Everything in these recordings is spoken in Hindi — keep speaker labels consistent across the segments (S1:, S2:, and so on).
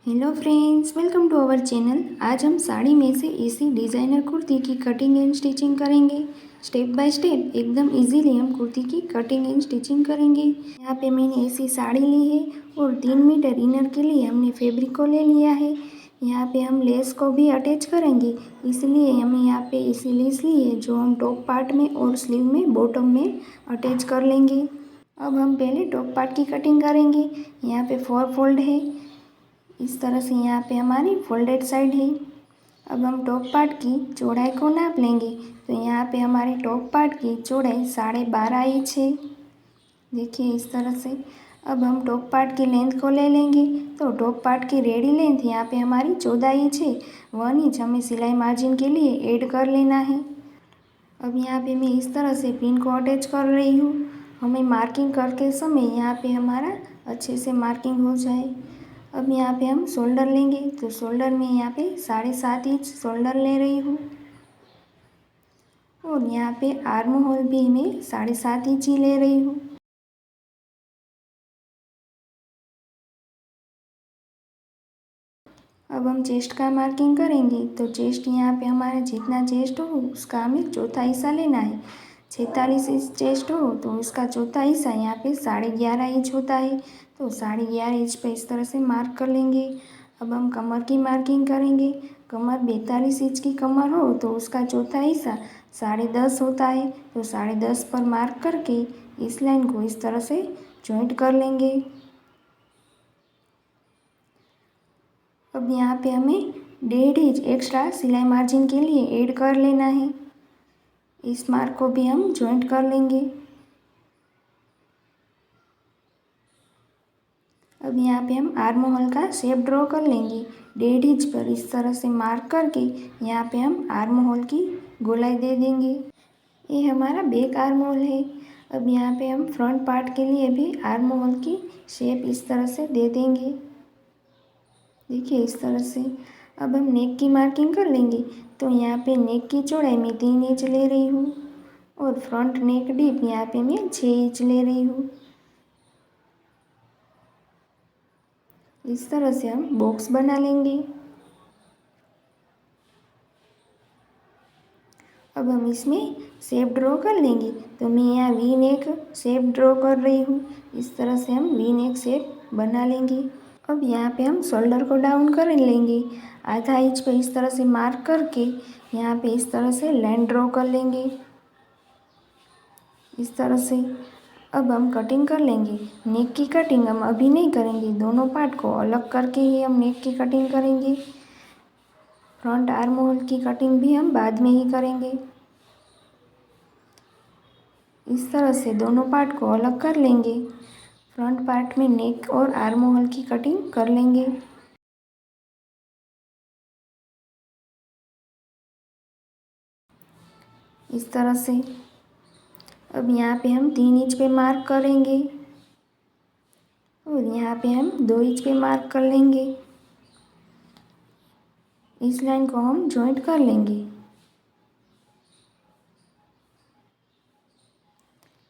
S1: Hello friends, welcome to our channel. आज हम साड़ी में से इसी डिज़ाइनर कुर्ती की कटिंग एंड स्टिचिंग करेंगे। स्टेप बाय स्टेप एकदम इजीली हम कुर्ती की कटिंग एंड स्टिचिंग करेंगे। यहाँ पे मैंने ऐसी साड़ी ली है और 3 मीटर इनर के लिए हमने फैब्रिक को ले लिया है। यहाँ पे हम लेस को भी अटैच करेंगे, इसलिए हमें यहाँ पे ऐसी लेस ली है जो हम टॉप पार्ट में और स्लीव में बॉटम में अटैच कर लेंगे। अब हम पहले टॉप पार्ट की कटिंग करेंगे। यहाँ पे 4 फोल्ड है, इस तरह से यहाँ पे हमारी फोल्डेड साइड है। अब हम टॉप पार्ट की चौड़ाई को नाप लेंगे। तो यहाँ पे हमारे टॉप पार्ट की चौड़ाई 12.5 इंच है। देखिए इस तरह से। अब हम टॉप पार्ट की लेंथ को ले लेंगे। तो टॉप पार्ट की रेडी लेंथ यहाँ पे हमारी 14 इंच है। 1 इंच हमें सिलाई मार्जिन के लिए ऐड कर लेना है। अब यहाँ पे मैं इस तरह से पिन को अटैच कर रही हूँ। हमें मार्किंग करते समय यहाँ पे हमारा अच्छे से मार्किंग हो जाए। अब यहाँ पे हम शोल्डर लेंगे। तो शोल्डर में यहाँ पे 7.5 इंच शोल्डर ले रही हूँ और यहाँ पे आर्म होल भी मैं 7.5 इंच ही ले रही हूँ। अब हम चेस्ट का मार्किंग करेंगे। तो चेस्ट यहाँ पे हमारा जितना चेस्ट हो उसका हमें चौथा हिस्सा लेना है। 46 इंच चेस्ट हो तो उसका चौथा हिस्सा यहाँ पे 11.5 इंच होता है। तो 11.5 इंच पे इस तरह से मार्क कर लेंगे। अब हम कमर की मार्किंग करेंगे। कमर 42 इंच की कमर हो तो उसका चौथा हिस्सा 10.5 होता है। तो 10.5 पर मार्क करके इस लाइन को इस तरह से जॉइंट कर लेंगे। अब यहाँ पे हमें 1.5 इंच एक्स्ट्रा सिलाई मार्जिन के लिए ऐड कर लेना है। इस मार्क को भी हम जॉइंट कर लेंगे। अब यहाँ पे हम आर्म होल का शेप ड्रॉ कर लेंगे। 1.5 इंच पर इस तरह से मार्क करके यहाँ पे हम आर्म होल की गोलाई दे देंगे। ये हमारा बैक आर्म होल है। अब यहाँ पे हम फ्रंट पार्ट के लिए भी आर्म होल की शेप इस तरह से दे देंगे। देखिए इस तरह से। अब हम नेक की मार्किंग कर लेंगे। तो यहाँ पे नेक की चौड़ाई मैं 3 इंच ले रही हूँ और फ्रंट नेक डीप यहाँ पे मैं 6 इंच ले रही हूँ। इस तरह से हम बॉक्स बना लेंगे। अब हम इसमें शेप ड्रॉ कर लेंगे। तो मैं यहाँ वी नेक शेप ड्रॉ कर रही हूँ। इस तरह से हम वी नेक शेप बना लेंगे। अब यहाँ पे हम शोल्डर को डाउन कर लेंगे। आधा इंच पे इस तरह से मार्क करके यहाँ पे इस तरह से लाइन ड्रॉ कर लेंगे। इस तरह से। अब हम कटिंग कर लेंगे। नेक की कटिंग हम अभी नहीं करेंगे, दोनों पार्ट को अलग करके ही हम नेक की कटिंग करेंगे। फ्रंट आर्म होल की कटिंग भी हम बाद में ही करेंगे। इस तरह से दोनों पार्ट को अलग कर लेंगे। फ्रंट पार्ट में नेक और आर्म होल की कटिंग कर लेंगे। इस तरह से। अब यहाँ पे हम 3 इंच पे मार्क करेंगे और यहाँ पे हम 2 इंच पे मार्क कर लेंगे। इस लाइन को हम जॉइंट कर लेंगे।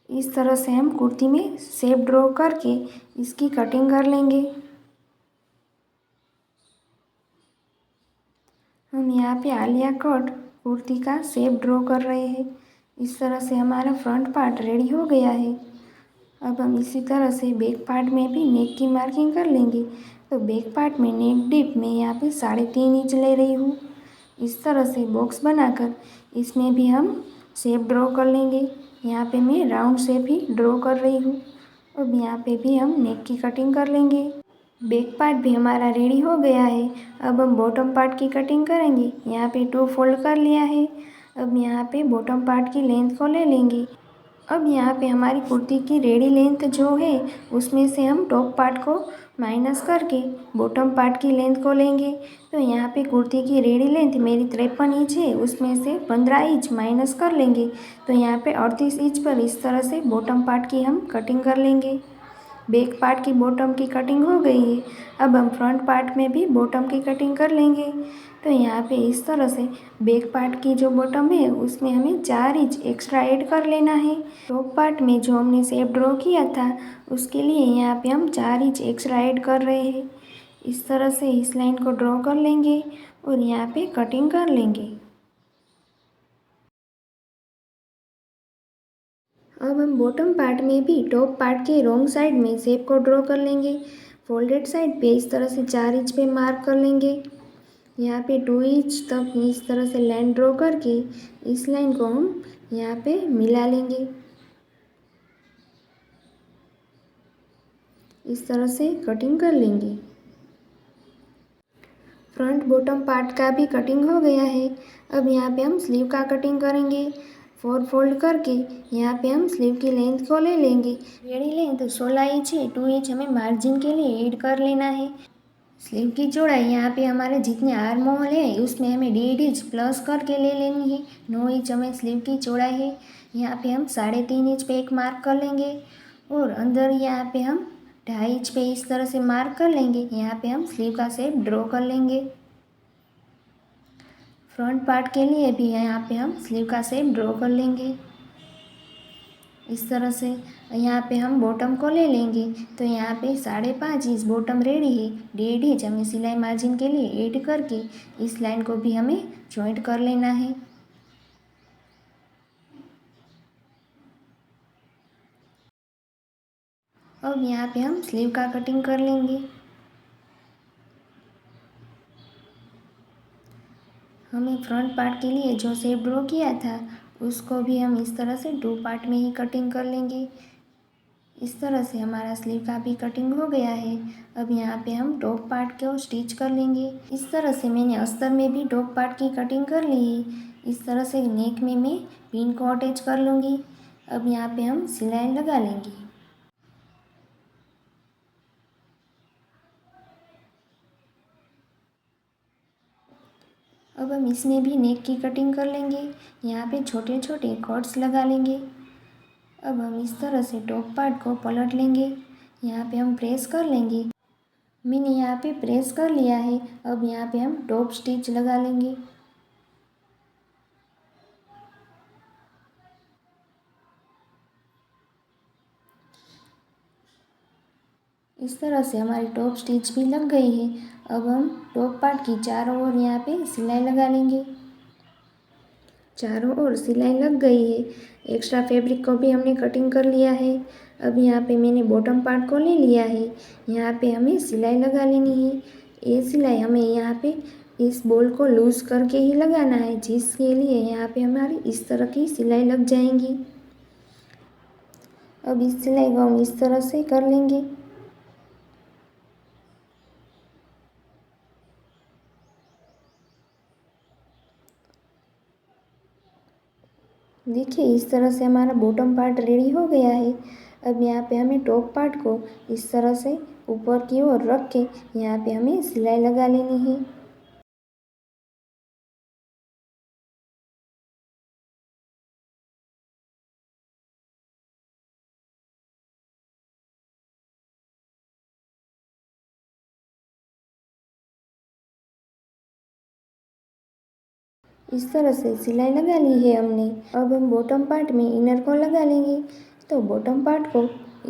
S1: इस तरह से हम कुर्ती में शेप ड्रॉ करके इसकी कटिंग कर लेंगे। हम यहाँ पे आलिया कट कुर्ती का शेप ड्रॉ कर रहे हैं। इस तरह से हमारा फ्रंट पार्ट रेडी हो गया है। अब हम इसी तरह से बैक पार्ट में भी नेक की मार्किंग कर लेंगे। तो बैक पार्ट में नेक डिप में यहाँ पे 3.5 इंच ले रही हूँ। इस तरह से बॉक्स बनाकर इसमें भी हम शेप ड्रॉ कर लेंगे। यहाँ पे मैं राउंड शेप ही ड्रॉ कर रही हूँ। अब यहाँ पे भी हम नेक की कटिंग कर लेंगे। बैक पार्ट भी हमारा रेडी हो गया है। अब हम बॉटम पार्ट की कटिंग करेंगे। यहाँ पे 2 फोल्ड कर लिया है। अब यहाँ पे बॉटम पार्ट की लेंथ को ले लेंगे। अब यहाँ पे हमारी कुर्ती की रेडी लेंथ जो है उसमें से हम टॉप पार्ट को माइनस करके बॉटम पार्ट की लेंथ को लेंगे। तो यहाँ पे कुर्ती की रेडी लेंथ मेरी 53 इंच है, उसमें से 15 इंच माइनस कर लेंगे। तो यहाँ पे 38 इंच पर इस तरह से बॉटम पार्ट की हम कटिंग कर लेंगे। बैक पार्ट की बॉटम की कटिंग हो गई है। अब हम फ्रंट पार्ट में भी बॉटम की कटिंग कर लेंगे। तो यहाँ पे इस तरह से बैक पार्ट की जो बॉटम है उसमें हमें 4 इंच एक्स्ट्रा ऐड कर लेना है। टॉप पार्ट में जो हमने शेप ड्रॉ किया था उसके लिए यहाँ पे हम 4 इंच एक्स्ट्रा ऐड कर रहे हैं। इस तरह से इस लाइन को ड्रॉ कर लेंगे और यहाँ पे कटिंग कर लेंगे। अब हम बॉटम पार्ट में भी टॉप पार्ट के रॉन्ग साइड में शेप को ड्रॉ कर लेंगे। फोल्डेड साइड पे इस तरह से 4 इंच पे मार्क कर लेंगे। यहाँ पे 2 इंच तक इस तरह से लाइन ड्रॉ करके इस लाइन को हम यहाँ पे मिला लेंगे। इस तरह से कटिंग कर लेंगे। फ्रंट बॉटम पार्ट का भी कटिंग हो गया है। अब यहाँ पे हम स्लीव का कटिंग करेंगे। 4 फोल्ड करके यहाँ पे हम स्लीव की लेंथ को ले लेंगे। रेडी लेंथ 16 इंच है। 2 इंच हमें मार्जिन के लिए ऐड कर लेना है। स्लीव की चौड़ाई यहाँ पे हमारे जितने आर्म होल है उसमें हमें 1.5 इंच प्लस करके ले लेनी है। 9 इंच हमें स्लीव की चौड़ाई है। यहाँ पे हम 3.5 इंच पे एक मार्क कर लेंगे और अंदर यहाँ पे हम 2.5 इंच पे इस तरह से मार्क कर लेंगे। यहाँ पे हम स्लीव का शेप ड्रॉ कर लेंगे। फ्रंट पार्ट के लिए भी यहाँ पे हम स्लीव का शेप ड्रॉ कर लेंगे। इस तरह से यहाँ पे हम बॉटम को ले लेंगे। तो यहाँ पे 5.5 इंच बॉटम रेडी है। 1.5 इंच हमें सिलाई मार्जिन के लिए ऐड करके इस लाइन को भी हमें जॉइंट कर लेना है। अब यहाँ पे हम स्लीव का कटिंग कर लेंगे। हमें फ्रंट पार्ट के लिए जो शेप ड्रॉ किया था उसको भी हम इस तरह से 2 पार्ट में ही कटिंग कर लेंगे। इस तरह से हमारा स्लीव का भी कटिंग हो गया है। अब यहाँ पे हम टॉप पार्ट को स्टिच कर लेंगे। इस तरह से मैंने अस्तर में भी टॉप पार्ट की कटिंग कर ली है। इस तरह से नेक में मैं पिन को अटैच कर लूँगी। अब यहाँ पे हम सिलाई लगा लेंगे। अब हम इसमें भी नेक की कटिंग कर लेंगे। यहाँ पे छोटे छोटे कट्स लगा लेंगे। अब हम इस तरह से टॉप पार्ट को पलट लेंगे। यहाँ पे हम प्रेस कर लेंगे। मैंने यहाँ पे प्रेस कर लिया है। अब यहाँ पे हम टॉप स्टिच लगा लेंगे। इस तरह से हमारी टॉप स्टिच भी लग गई है। अब हम टॉप पार्ट की चारों ओर यहाँ पे सिलाई लगा लेंगे। चारों ओर सिलाई लग गई है। एक्स्ट्रा फैब्रिक को भी हमने कटिंग कर लिया है। अब यहाँ पे मैंने बॉटम पार्ट को ले लिया है। यहाँ पे हमें सिलाई लगा लेनी है। ये सिलाई हमें यहाँ पे इस बॉल को लूज़ करके ही लगाना है, जिसके लिए यहाँ पे हमारी इस तरह की सिलाई लग जाएंगी। अब इस सिलाई को हम इस तरह से कर लेंगे। देखिए इस तरह से हमारा बॉटम पार्ट रेडी हो गया है। अब यहाँ पे हमें टॉप पार्ट को इस तरह से ऊपर की ओर रख के यहाँ पे हमें सिलाई लगा लेनी है। इस तरह से सिलाई लगा ली है हमने। अब हम बॉटम पार्ट में इनर को लगा लेंगे। तो बॉटम पार्ट को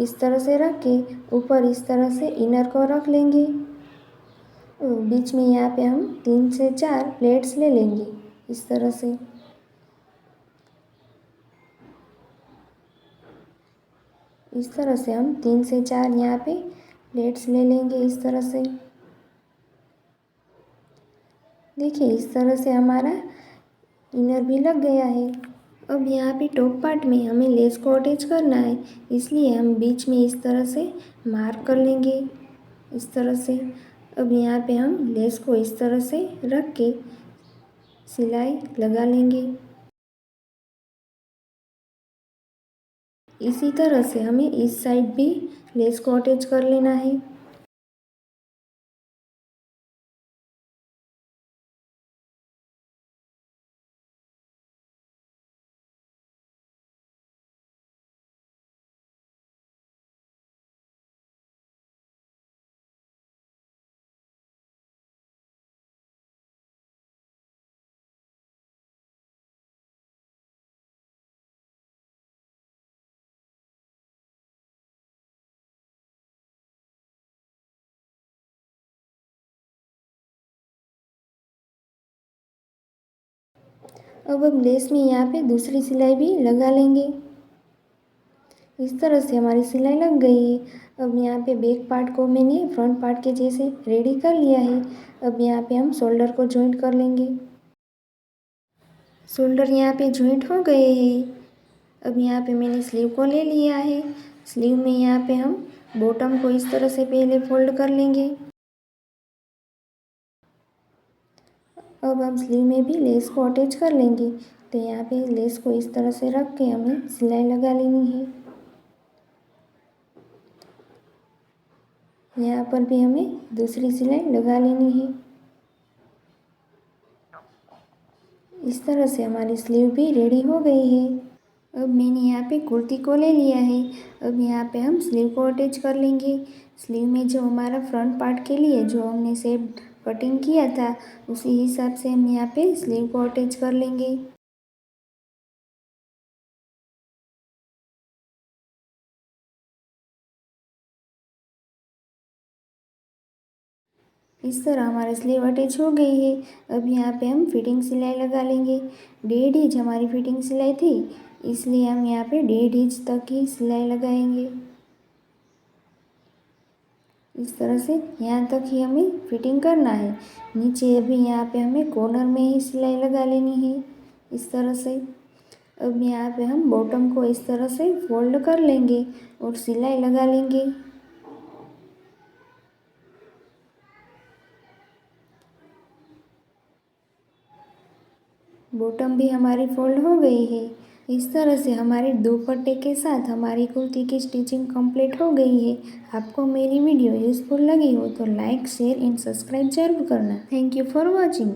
S1: इस तरह से रख के ऊपर इस तरह से इनर को रख लेंगे। और बीच में यहाँ पे हम 3 से 4 प्लेट्स ले लेंगे इस तरह से। इस तरह से हम 3 से 4 यहाँ पे प्लेट्स ले लेंगे इस तरह से। देखिए इस तरह से हमारा इनर भी लग गया है। अब यहाँ पे टॉप पार्ट में हमें लेस को अटैच करना है, इसलिए हम बीच में इस तरह से मार्क कर लेंगे इस तरह से। अब यहाँ पे हम लेस को इस तरह से रख के सिलाई लगा लेंगे। इसी तरह से हमें इस साइड भी लेस को अटैच कर लेना है। अब हम लेस में यहाँ पे दूसरी सिलाई भी लगा लेंगे। इस तरह से हमारी सिलाई लग गई है। अब यहाँ पे बैक पार्ट को मैंने फ्रंट पार्ट के जैसे रेडी कर लिया है। अब यहाँ पे हम शोल्डर को जॉइंट कर लेंगे। शोल्डर यहाँ पे जॉइंट हो गए हैं। अब यहाँ पे मैंने स्लीव को ले लिया है। स्लीव में यहाँ पे हम बॉटम को इस तरह से पहले फोल्ड कर लेंगे। अब हम स्लीव में भी लेस को अटैच कर लेंगे। तो यहाँ पे लेस को इस तरह से रख के हमें सिलाई लगा लेनी है। यहाँ पर भी हमें दूसरी सिलाई लगा लेनी है। इस तरह से हमारी स्लीव भी रेडी हो गई है। अब मैंने यहाँ पे कुर्ती को ले लिया है। अब यहाँ पे हम स्लीव को अटैच कर लेंगे। स्लीव में जो हमारा फ्रंट पार्ट के लिए जो हमने शेप कटिंग किया था उसी हिसाब से हम यहाँ पे स्लीव को अटैच कर लेंगे। इस तरह हमारी स्लीव अटैच हो गई है। अब यहाँ पे हम फिटिंग सिलाई लगा लेंगे। 1.5 इंच हमारी फिटिंग सिलाई थी, इसलिए हम यहाँ पे 1.5 इंच तक ही सिलाई लगाएंगे। इस तरह से यहाँ तक ही हमें फिटिंग करना है। नीचे अभी यहाँ पे हमें कॉर्नर में ही सिलाई लगा लेनी है, इस तरह से। अब यहाँ पे हम बॉटम को इस तरह से फोल्ड कर लेंगे और सिलाई लगा लेंगे। बॉटम भी हमारी फोल्ड हो गई है। इस तरह से हमारे दुपट्टे के साथ हमारी कुर्ती की स्टिचिंग कंप्लीट हो गई है। आपको मेरी वीडियो यूज़फुल लगी हो तो लाइक, शेयर एंड सब्सक्राइब जरूर करना। Thank you for watching.